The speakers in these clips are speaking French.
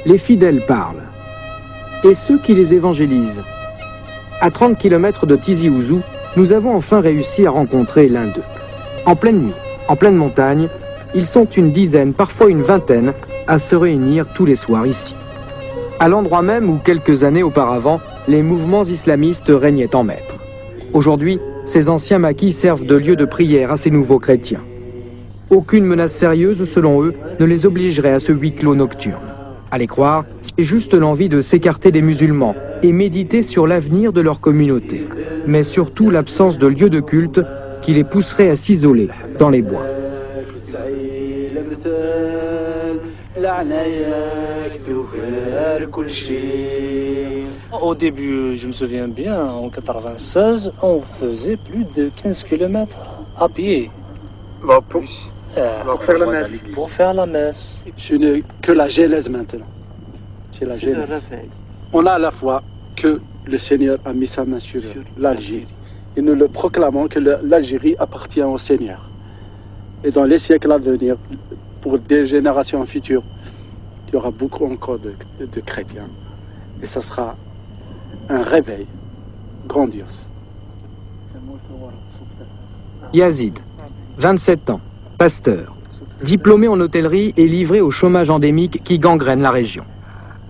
les fidèles parlent. Et ceux qui les évangélisent. À 30 km de Tizi Ouzou, nous avons enfin réussi à rencontrer l'un d'eux. En pleine nuit, en pleine montagne, ils sont une dizaine, parfois une vingtaine, à se réunir tous les soirs ici. À l'endroit même où, quelques années auparavant, les mouvements islamistes régnaient en maître. Aujourd'hui, ces anciens maquis servent de lieu de prière à ces nouveaux chrétiens. Aucune menace sérieuse, selon eux, ne les obligerait à ce huis clos nocturne. À les croire, c'est juste l'envie de s'écarter des musulmans et méditer sur l'avenir de leur communauté. Mais surtout l'absence de lieu de culte qui les pousserait à s'isoler dans les bois. Au début, je me souviens bien, en 96, on faisait plus de 15 km à pied. Pour faire la messe. Pour faire la messe. Ce n'est que la Genèse maintenant. C'est la Genèse. On a à la foi que le Seigneur a mis sa main sur l'Algérie. Et nous le proclamons que l'Algérie appartient au Seigneur. Et dans les siècles à venir, pour des générations futures, il y aura beaucoup encore de chrétiens. Et ça sera un réveil grandiose. Yazid, 27 ans, pasteur, diplômé en hôtellerie et livré au chômage endémique qui gangrène la région.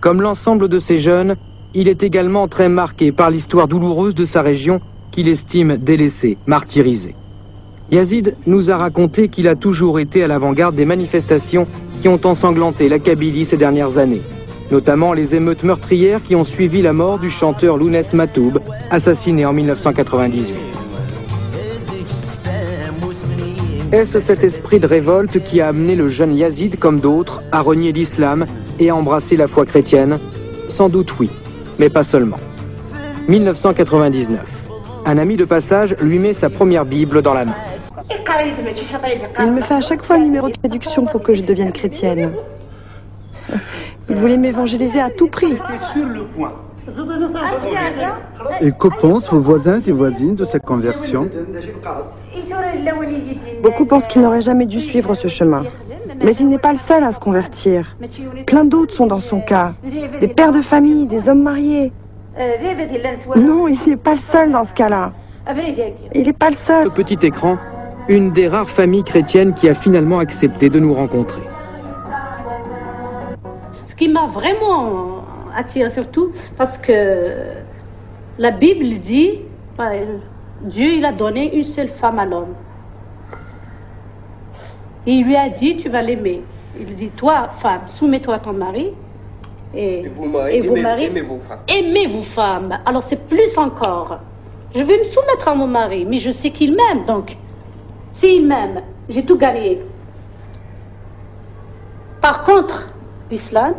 Comme l'ensemble de ces jeunes, il est également très marqué par l'histoire douloureuse de sa région qu'il estime délaissée, martyrisée. Yazid nous a raconté qu'il a toujours été à l'avant-garde des manifestations qui ont ensanglanté la Kabylie ces dernières années, notamment les émeutes meurtrières qui ont suivi la mort du chanteur Lounès Matoub, assassiné en 1998. Est-ce cet esprit de révolte qui a amené le jeune Yazid, comme d'autres, à renier l'islam et à embrasser la foi chrétienne? Sans doute oui, mais pas seulement. 1999. Un ami de passage lui met sa première Bible dans la main. Il me fait à chaque fois un numéro de traduction pour que je devienne chrétienne. Il voulait m'évangéliser à tout prix. Et que pensent vos voisins et voisines de cette conversion? Beaucoup pensent qu'il n'aurait jamais dû suivre ce chemin. Mais il n'est pas le seul à se convertir. Plein d'autres sont dans son cas. Des pères de famille, des hommes mariés. Non, il n'est pas le seul dans ce cas-là. Il n'est pas le seul. Le petit écran, une des rares familles chrétiennes qui a finalement accepté de nous rencontrer. Ce qui m'a vraiment attiré surtout, parce que la Bible dit, Dieu il a donné une seule femme à l'homme. Et il lui a dit, tu vas l'aimer. Il dit, toi, femme, soumets-toi à ton mari. Et vos maris, aimez vos femmes. Alors c'est plus encore. Je vais me soumettre à mon mari, mais je sais qu'il m'aime, donc s'il m'aime, j'ai tout gagné. Par contre, l'islam,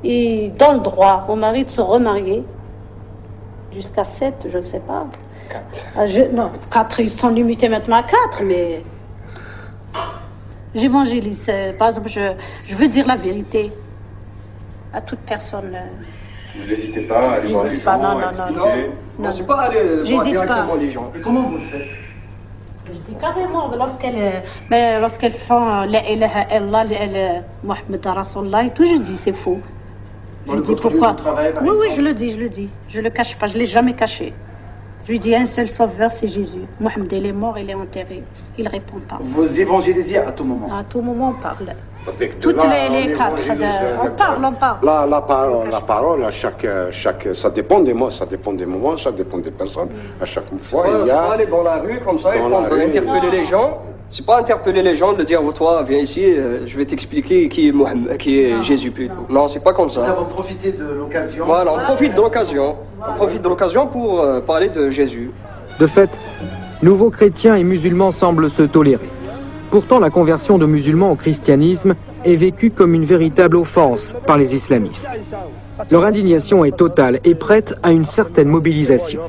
il donne le droit au mari de se remarier jusqu'à 7, je ne sais pas. 4. Non, 4, ils sont limités maintenant à 4, mais j'évangélise. Par exemple, je veux dire la vérité à toute personne. Vous n'hésitez pas à aller voir les gens, non, à expliquer? Non, c'est pas aller voir directement les gens. Et comment vous le faites? Je dis carrément, lorsqu'elles font la ilaha illallah, Muhammad Rasulullah, et tout, je dis c'est faux. Je dis pourquoi? Oui, je le dis. Je le cache pas, je l'ai jamais caché. Je lui dis un seul sauveur, c'est Jésus. Mohamed, il est mort, il est enterré. Il répond pas. Vous évangélisez à tout moment? À tout moment, on parle. Toutes les 4, on parle. La parole, ça dépend des mots, ça dépend des moments, ça dépend des personnes. À chaque fois, il y a... C'est pas aller dans la rue comme ça, il faut interpeller les gens. C'est pas interpeller les gens, de dire, toi, viens ici, je vais t'expliquer qui est Mohamed, qui est Jésus plutôt. Non, c'est pas comme ça. Vous profitez de l'occasion. Voilà, on profite de l'occasion. On profite de l'occasion pour parler de Jésus. De fait, nouveaux chrétiens et musulmans semblent se tolérer. Pourtant, la conversion de musulmans au christianisme est vécue comme une véritable offense par les islamistes. Leur indignation est totale et prête à une certaine mobilisation.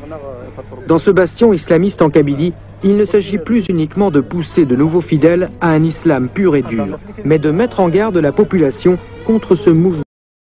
Dans ce bastion islamiste en Kabylie, il ne s'agit plus uniquement de pousser de nouveaux fidèles à un islam pur et dur, mais de mettre en garde la population contre ce mouvement.